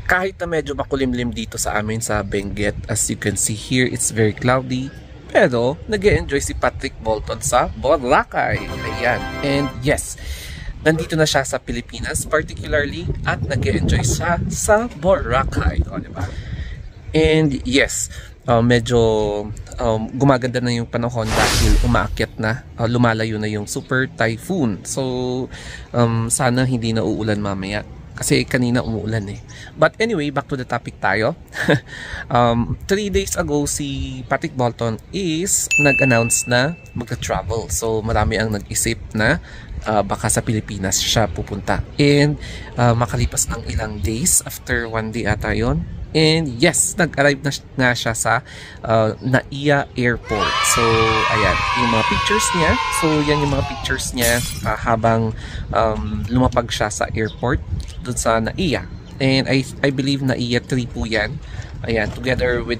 Kahit na medyo makulimlim dito sa amin sa Benguet, as you can see here, it's very cloudy. Pero nag-e-enjoy si Patrick Bolton sa Boracay. Ayan. And yes, nandito na siya sa Pilipinas particularly at nag-e-enjoy siya sa Boracay. O, diba? And yes, medyo gumaganda na yung panahon dahil umaakyat na, lumalayo na yung super typhoon. So, sana hindi na uulan mamaya. Kasi kanina umuulan eh. But anyway, back to the topic tayo. 3 days ago, si Patrick Bolton is nag-announce na magka-travel. So marami ang nag-isip na baka sa Pilipinas siya pupunta. And makalipas ng ilang days, after 1 day ata yun. And yes, nag-arrive na nga siya sa Naiya Airport. So, ayan, yung mga pictures niya. So, yan yung mga pictures niya habang lumapag siya sa airport doon sa Naiya. And I believe Naiya 3 po yan. Ayan, together with,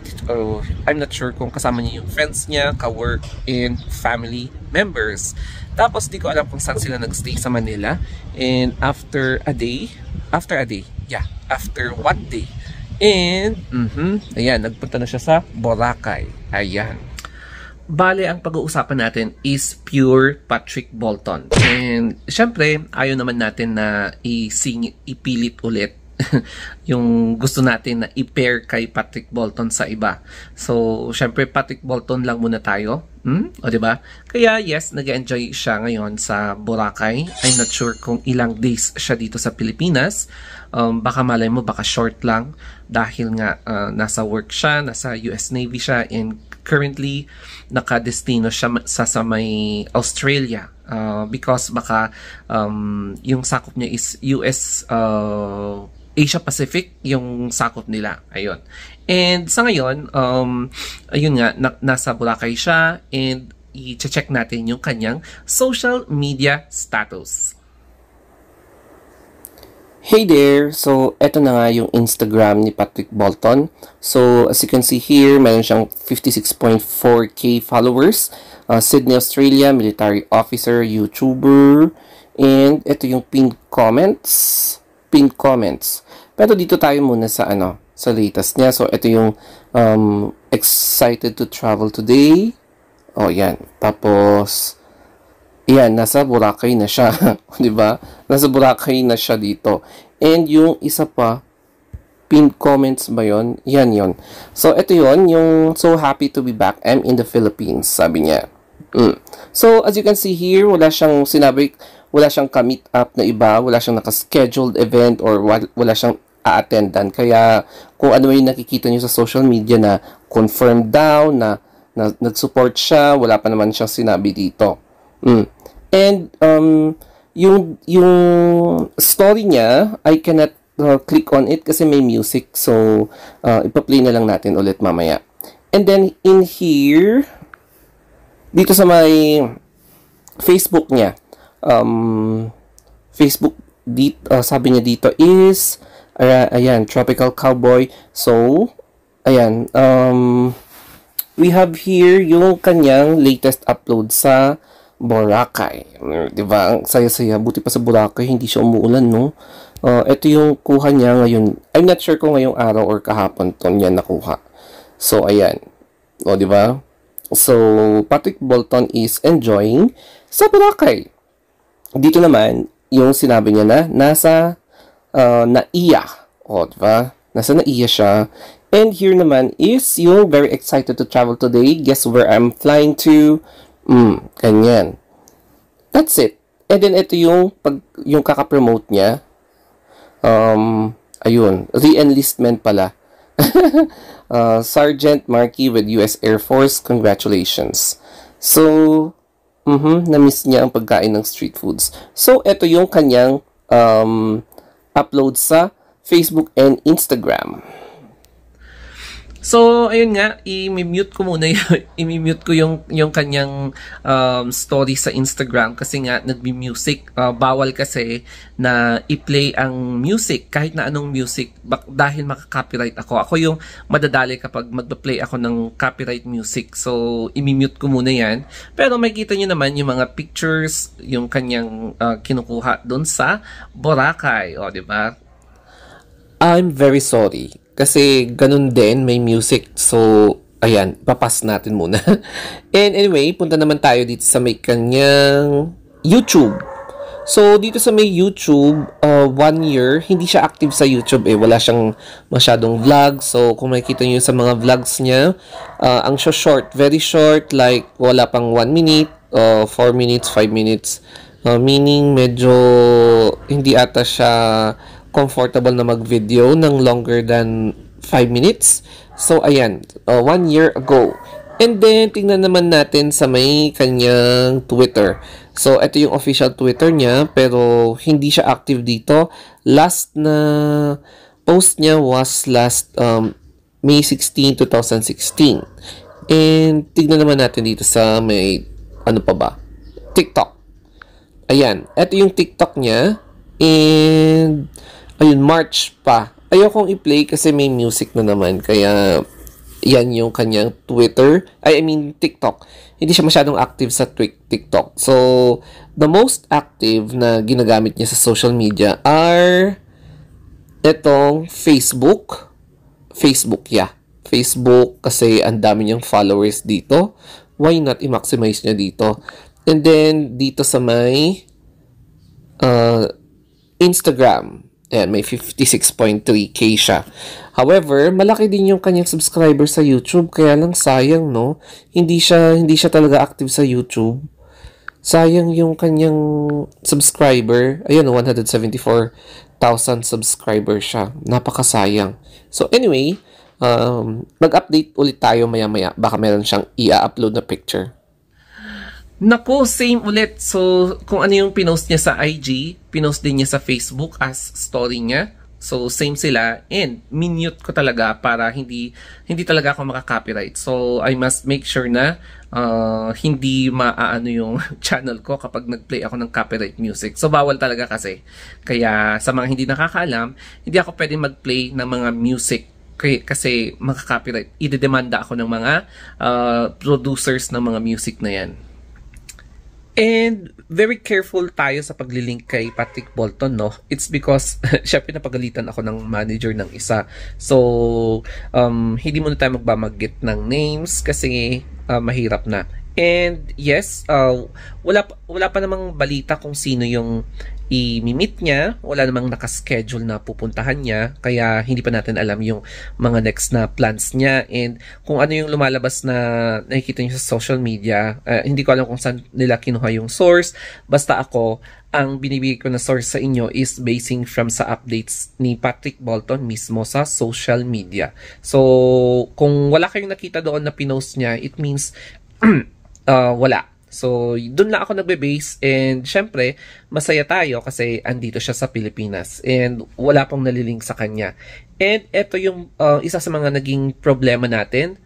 I'm not sure kung kasama niya yung friends niya, ka-work, and family members. Tapos, di ko alam kung saan sila nag-stay sa Manila. And after 1 day, and, ayan, nagpunta na siya sa Boracay. Ayan. Bale, ang pag-uusapan natin is pure Patrick Bolton. And, syempre, ayaw naman natin na ipilit ulit yung gusto natin na i-pair kay Patrick Bolton sa iba. So, syempre, Patrick Bolton lang muna tayo. O, diba? Kaya, yes, nag-enjoy siya ngayon sa Boracay. I'm not sure kung ilang days siya dito sa Pilipinas. Baka malay mo, baka short lang. Dahil nga, nasa work siya, nasa US Navy siya, and currently, nakadestino siya sa may Australia. Because baka, yung sakop niya is US Asia Pacific yung sakop nila. Ayun. And sa ngayon, ayun nga, nasa Boracay siya, and i-check natin yung kanyang social media status. Hey there! So, eto na nga yung Instagram ni Patrick Bolton. So, as you can see here, meron siyang 56.4k followers. Sydney, Australia, military officer, YouTuber. And eto yung pinned comments. Pero dito tayo muna sa sa latest niya. So, ito yung excited to travel today. Oh, yan. Tapos, yan, nasa Boracay na siya. Diba? Nasa Boracay na siya dito. And yung isa pa, pinned comments ba yun? Yan yun. So, ito yun. Yung so happy to be back. I'm in the Philippines, sabi niya. So, as you can see here, wala siyang sinabi, wala siyang ka-meet up na iba, wala siyang naka-scheduled event, or wala siyang a-attendan. Kaya, kung ano yung nakikita niyo sa social media na confirmed daw, na nag-support siya, wala pa naman siyang sinabi dito. And, yung story niya, I cannot click on it kasi may music. So, ipa-play na lang natin ulit mamaya. And then, in here, dito sa may Facebook niya, Facebook, sabi niya dito is, ayan, Tropical Cowboy. So, ayan, we have here yung kanyang latest upload sa Boracay. Diba? Ang saya-saya. Buti pa sa Boracay, hindi siya umuulan, no? Ito yung kuha niya ngayon. I'm not sure kung ngayong araw or kahapon to niya nakuha. So, ayan. O, diba? So, Patrick Bolton is enjoying sa Boracay. Dito naman, yung sinabi niya na nasa Naiya. O, diba? Nasa Naiya siya. And here naman is yung very excited to travel today. Guess where I'm flying to? Ganyan. That's it. And then, ito yung kaka-promote niya. Ayun. Re-enlistment pala. Sergeant Markey with US Air Force. Congratulations. So, na-miss niya ang pagkain ng street foods. So, ito yung kanyang upload sa Facebook and Instagram. So, ayun nga, i-mute ko muna i-mute ko yung kanyang story sa Instagram kasi nga nagbi-music. Bawal kasi na i-play ang music, kahit na anong music, dahil maka-copyright ako. Ako yung madadali kapag magpa-play ako ng copyright music. So, i-mute ko muna yan. Pero makikita nyo naman yung mga pictures, yung kanyang kinukuha doon sa Boracay. O, diba? I'm very sorry. Kasi ganun din, may music. So, ayan, papas natin muna. And anyway, punta naman tayo dito sa may kanyang YouTube. So, dito sa may YouTube, 1 year, hindi siya active sa YouTube eh. Wala siyang masyadong vlog. So, kung makikita niyo sa mga vlogs niya, ang short, very short, like wala pang 1 minute, 4 minutes, 5 minutes. Meaning, medyo hindi ata siya comfortable na mag-video ng longer than 5 minutes. So, ayan, 1 year ago. And then, tingnan naman natin sa may kanyang Twitter. So, ito yung official Twitter niya, pero hindi siya active dito. Last na post niya was last May 16, 2016. And, tingnan naman natin dito sa may, ano pa ba? TikTok. Ayan, ito yung TikTok niya. And, ayun, March pa. Ayokong i-play kasi may music na naman. Kaya, yan yung kanyang Twitter. I mean, TikTok. Hindi siya masyadong active sa TikTok. So, the most active na ginagamit niya sa social media are itong Facebook. Facebook, yeah. Facebook kasi ang dami niyang followers dito. Why not i-maximize niya dito? And then, dito sa may Instagram. Ayan, may 56.3k siya. However, malaki din yung kanyang subscriber sa YouTube. Kaya lang sayang, no? Hindi siya talaga active sa YouTube. Sayang yung kanyang subscriber. Ayun, 174,000 subscriber siya. Napakasayang. So, anyway, mag-update ulit tayo maya-maya. Baka meron siyang i-upload na picture. Naku, same ulit. So, kung ano yung pinost niya sa IG, pinost din niya sa Facebook as story niya. So, same sila. And, minute ko talaga para hindi talaga ako makaka-copyright. So, I must make sure na hindi maaano yung channel ko kapag nag-play ako ng copyright music. So, bawal talaga kasi. Kaya, sa mga hindi nakakaalam, hindi ako pwedeng mag-play ng mga music kasi makaka-copyright. Idedemanda ako ng mga producers ng mga music na yan. And very careful tayo sa paglilink kay Patrick Bolton, no? It's because siya pinapagalitan ako ng manager ng isa. So, hindi muna tayo magbamaggit ng names kasi mahirap na. And yes, wala pa namang balita kung sino yung i-meet niya. Wala namang nakaschedule na pupuntahan niya. Kaya hindi pa natin alam yung mga next na plans niya. And kung ano yung lumalabas na nakikita niyo sa social media, hindi ko alam kung saan nila kinuha yung source. Basta ako, ang binibigay ko na source sa inyo is basing from sa updates ni Patrick Bolton mismo sa social media. So, kung wala kayong nakita doon na pinost niya, it means wala. So, doon lang ako nagbe-base and syempre, masaya tayo kasi andito siya sa Pilipinas and wala pong nalilink sa kanya. And ito yung isa sa mga naging problema natin,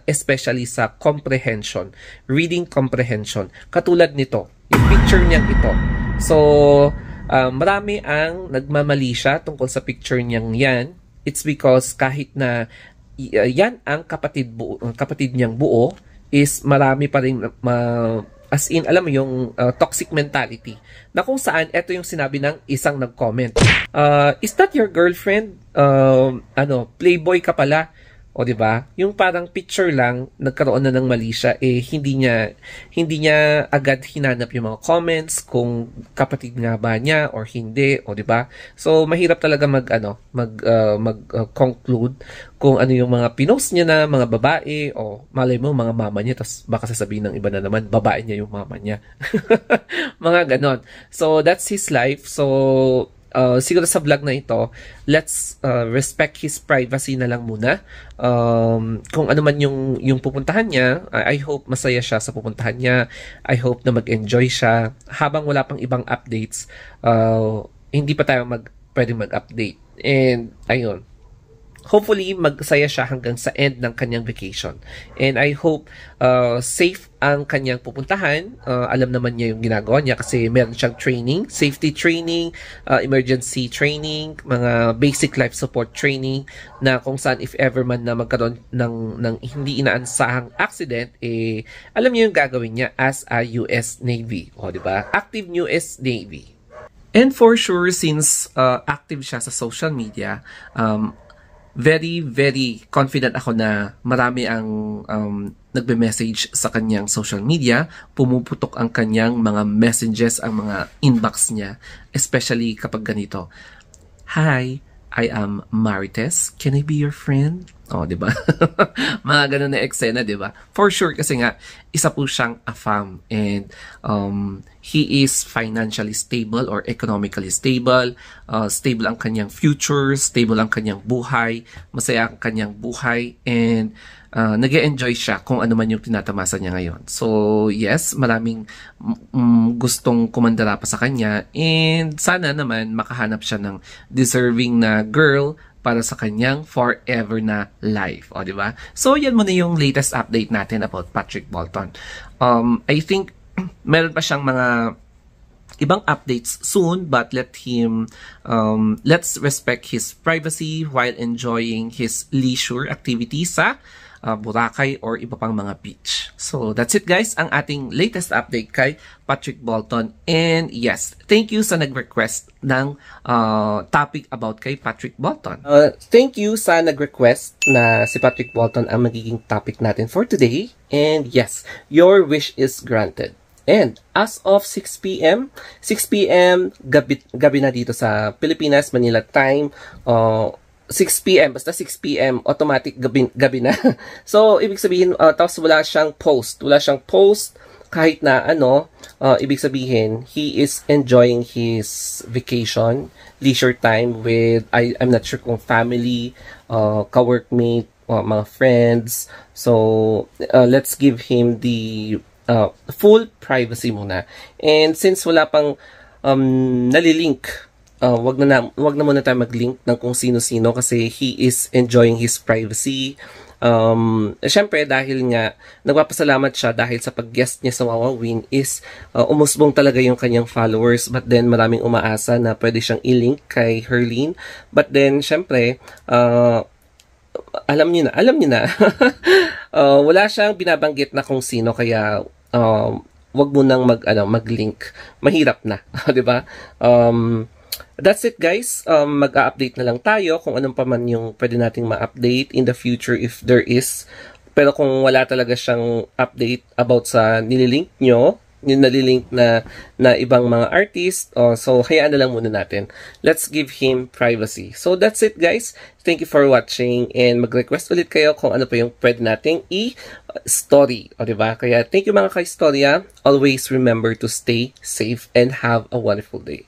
especially sa comprehension, reading comprehension. Katulad nito, yung picture niyang ito. So, marami ang nagmamali siya tungkol sa picture niyang yan. It's because kahit na yan ang kapatid niyang buo, is marami pa rin as in, alam mo yung toxic mentality na kung saan ito yung sinabi ng isang nag-comment. Is that your girlfriend? Playboy ka pala. O, di ba? Yung parang picture lang, nagkaroon na ng mali siya, hindi niya agad hinanap yung mga comments kung kapatid nga ba niya or hindi, o di ba? So, mahirap talaga conclude kung ano yung mga pinost niya na mga babae o malay mo mga mama niya, tapos baka sasabihin ng iba na naman, babae niya yung mama niya. Mga ganon. So, that's his life. So, siguro sa vlog na ito, let's respect his privacy na lang muna. Kung ano man yung pupuntahan niya, I hope masaya siya sa pupuntahan niya. I hope na mag-enjoy siya. Habang wala pang ibang updates, hindi pa tayo pwedeng mag-update. And, ayun. Hopefully, magsaya siya hanggang sa end ng kanyang vacation. And I hope safe ang kanyang pupuntahan. Alam naman niya yung ginagawa niya kasi meron siyang training, safety training, emergency training, mga basic life support training na kung saan if ever man na magkaroon ng hindi inaansahang accident, alam niyo yung gagawin niya as a US Navy. O, di ba? Active US Navy. And for sure, since active siya sa social media, very, very confident ako na marami ang nagbe-message sa kanyang social media, pumuputok ang kanyang mga messages, ang mga inbox niya, especially kapag ganito. Hi, I am Marites. Can I be your friend? Oh, di ba? Mga ganun na eksena, di ba? For sure, kasi nga, isa po siyang AFAM and he is financially stable or economically stable. Stable ang kanyang future, stable ang kanyang buhay, masaya ang kanyang buhay, and nag-e-enjoy siya kung ano man yung tinatamasa niya ngayon. So, yes, maraming gustong kumandara pa sa kanya, and sana naman makahanap siya ng deserving na girl para sa kanyang forever na life. O, di ba? So, yan muna yung latest update natin about Patrick Bolton. I think, meron pa siyang mga ibang updates soon, but let's respect his privacy while enjoying his leisure activities sa Boracay or iba pang mga beach. So, that's it guys, ang ating latest update kay Patrick Bolton. And yes, thank you sa nag-request ng topic about kay Patrick Bolton. Thank you sa nag-request na si Patrick Bolton ang magiging topic natin for today. And yes, your wish is granted. And as of 6 p.m., gabi na dito sa Pilipinas, Manila time, 6 p.m. Basta 6 p.m. automatic gabi na. So, ibig sabihin, tapos wala siyang post. Kahit na ibig sabihin, he is enjoying his vacation, leisure time with, I'm not sure kung family, ka-workmate, mga friends. So, let's give him the full privacy muna. And since wala pang nalilink, wag na muna tayo mag-link ng kung sino-sino kasi he is enjoying his privacy. Syempre dahil nga nagpapasalamat siya dahil sa pag-guest niya sa Wawawin is umusbong talaga yung kanyang followers, but then maraming umaasa na pwede siyang i-link kay Herlene, but then syempre alam niyo na wala siyang binabanggit na kung sino, kaya wag mo nang mag-link, mahirap na. 'Di ba? That's it guys, mag-a-update na lang tayo kung anong pa man yung pwede nating ma-update in the future if there is. Pero kung wala talaga siyang update about sa nililink nyo, yung nalilink na ibang mga artist, so hayaan na lang muna natin. Let's give him privacy. So that's it guys, thank you for watching, and mag-request ulit kayo kung ano pa yung pwede nating i-story, o diba? Kaya thank you mga ka-istorya, always remember to stay safe and have a wonderful day.